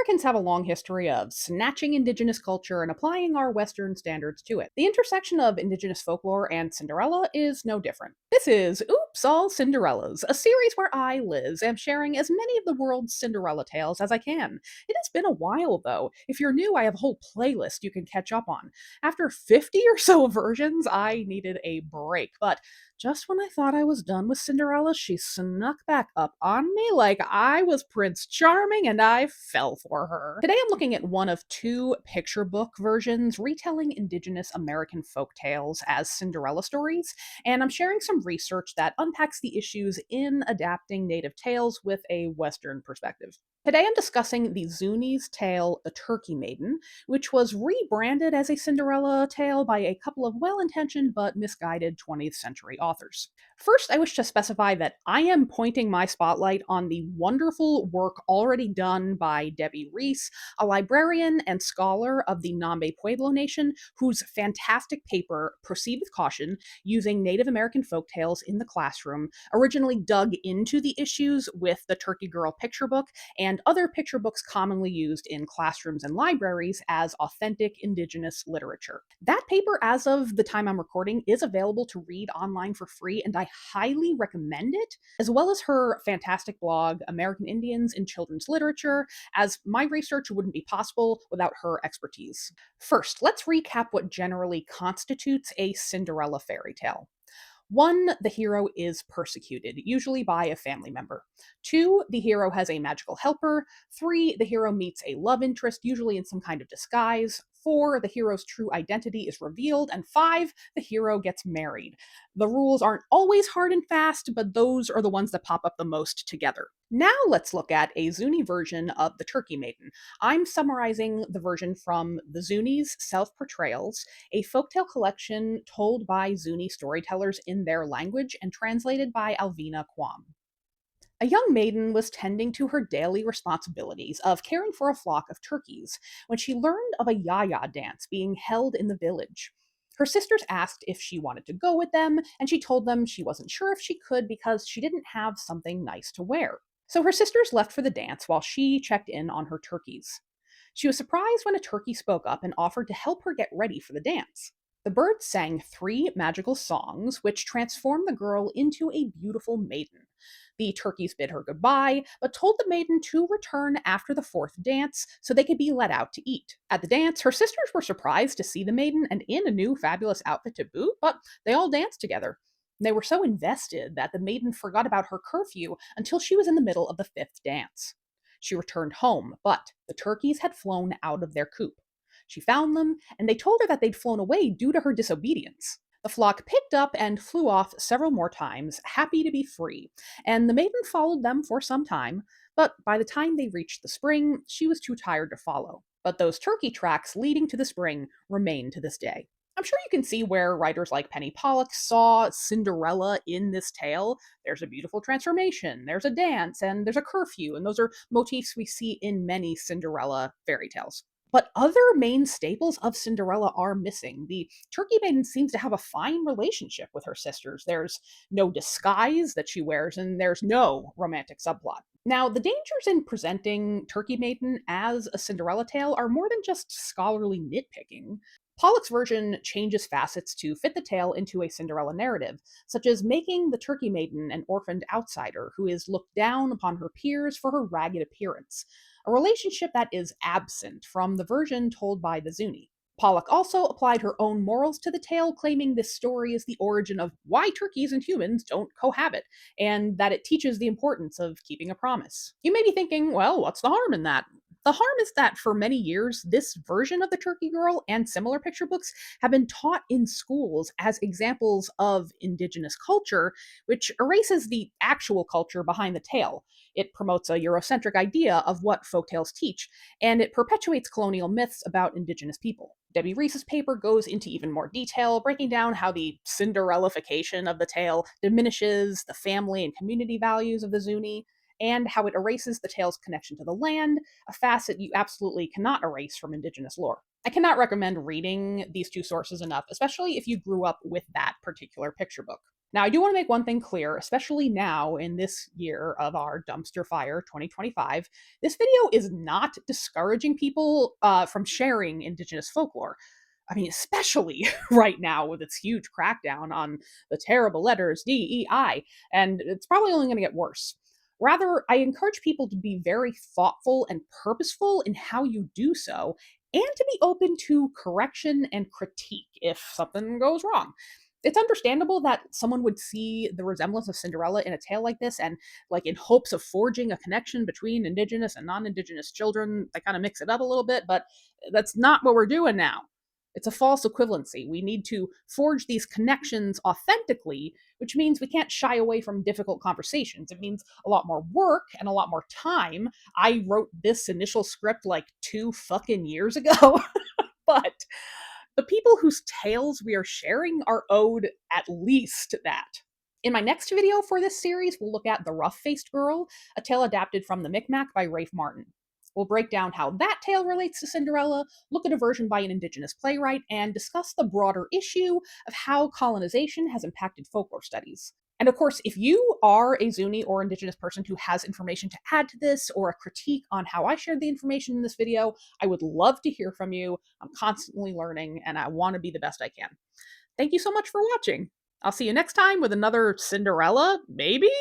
Americans have a long history of snatching Indigenous culture and applying our Western standards to it. The intersection of Indigenous folklore and Cinderella is no different. This is Oops, All Cinderellas, a series where I, Liz, am sharing as many of the world's Cinderella tales as I can. It has been a while, though. If you're new, I have a whole playlist you can catch up on. After 50 or so versions, I needed a break, but just when I thought I was done with Cinderella, she snuck back up on me like I was Prince Charming and I fell for her. Today I'm looking at one of two picture book versions retelling Indigenous American folk tales as Cinderella stories, and I'm sharing some research that unpacks the issues in adapting native tales with a Western perspective. Today I'm discussing the Zunis tale, The Turkey Maiden, which was rebranded as a Cinderella tale by a couple of well intentioned but misguided 20th century authors. First, I wish to specify that I am pointing my spotlight on the wonderful work already done by Debbie Reese, a librarian and scholar of the Nambe Pueblo Nation, whose fantastic paper, Proceed with Caution, using Native American folktales in the classroom, originally dug into the issues with the Turkey Girl picture book and other picture books commonly used in classrooms and libraries as authentic Indigenous literature. That paper, as of the time I'm recording, is available to read online for free, and I highly recommend it, as well as her fantastic blog, American Indians in Children's Literature, as my research wouldn't be possible without her expertise. First, let's recap what generally constitutes a Cinderella fairy tale. 1. The hero is persecuted, usually by a family member. 2. The hero has a magical helper. 3. The hero meets a love interest, usually in some kind of disguise. 4. The hero's true identity is revealed. And 5. The hero gets married. The rules aren't always hard and fast, but those are the ones that pop up the most together. Now let's look at a Zuni version of the Turkey Maiden. I'm summarizing the version from the Zunis Self-Portrayals, a folktale collection told by Zuni storytellers in their language and translated by Alvina Quam. A young maiden was tending to her daily responsibilities of caring for a flock of turkeys when she learned of a yaya dance being held in the village. Her sisters asked if she wanted to go with them, and she told them she wasn't sure if she could because she didn't have something nice to wear. So her sisters left for the dance while she checked in on her turkeys. She was surprised when a turkey spoke up and offered to help her get ready for the dance. The bird sang 3 magical songs, which transformed the girl into a beautiful maiden. The turkeys bid her goodbye, but told the maiden to return after the 4th dance so they could be let out to eat. At the dance, her sisters were surprised to see the maiden and in a new fabulous outfit to boot, but they all danced together. They were so invested that the maiden forgot about her curfew until she was in the middle of the 5th dance. She returned home, but the turkeys had flown out of their coop. She found them, and they told her that they'd flown away due to her disobedience. The flock picked up and flew off several more times, happy to be free, and the maiden followed them for some time, but by the time they reached the spring, she was too tired to follow. But those turkey tracks leading to the spring remain to this day. I'm sure you can see where writers like Penny Pollock saw Cinderella in this tale. There's a beautiful transformation, there's a dance, and there's a curfew, and those are motifs we see in many Cinderella fairy tales. But other main staples of Cinderella are missing. The Turkey Maiden seems to have a fine relationship with her sisters. There's no disguise that she wears, and there's no romantic subplot. Now, the dangers in presenting Turkey Maiden as a Cinderella tale are more than just scholarly nitpicking. Pollock's version changes facets to fit the tale into a Cinderella narrative, such as making the Turkey Maiden an orphaned outsider who is looked down upon her peers for her ragged appearance, a relationship that is absent from the version told by the Zuni. Pollock also applied her own morals to the tale, claiming this story is the origin of why turkeys and humans don't cohabit, and that it teaches the importance of keeping a promise. You may be thinking, well, what's the harm in that? The harm is that for many years, this version of the Turkey Girl and similar picture books have been taught in schools as examples of Indigenous culture, which erases the actual culture behind the tale. It promotes a Eurocentric idea of what folktales teach, and it perpetuates colonial myths about Indigenous people. Debbie Reese's paper goes into even more detail, breaking down how the Cinderellafication of the tale diminishes the family and community values of the Zuni, and how it erases the tale's connection to the land, a facet you absolutely cannot erase from Indigenous lore. I cannot recommend reading these two sources enough, especially if you grew up with that particular picture book. Now, I do want to make one thing clear, especially now in this year of our dumpster fire 2025. This video is not discouraging people from sharing Indigenous folklore. I mean, especially right now with its huge crackdown on the terrible letters DEI, and it's probably only going to get worse. Rather, I encourage people to be very thoughtful and purposeful in how you do so, and to be open to correction and critique if something goes wrong. It's understandable that someone would see the resemblance of Cinderella in a tale like this and, like, in hopes of forging a connection between Indigenous and non Indigenous children, they kind of mix it up a little bit, but that's not what we're doing now. It's a false equivalency. We need to forge these connections authentically, which means we can't shy away from difficult conversations. It means a lot more work and a lot more time. I wrote this initial script like 2 fucking years ago, but the people whose tales we are sharing are owed at least that. In my next video for this series, we'll look at The Rough Faced Girl, a tale adapted from the Micmac by Rafe Martin. We'll break down how that tale relates to Cinderella, look at a version by an Indigenous playwright, and discuss the broader issue of how colonization has impacted folklore studies. And of course, if you are a Zuni or Indigenous person who has information to add to this or a critique on how I shared the information in this video, I would love to hear from you. I'm constantly learning and I want to be the best I can. Thank you so much for watching. I'll see you next time with another Cinderella, maybe?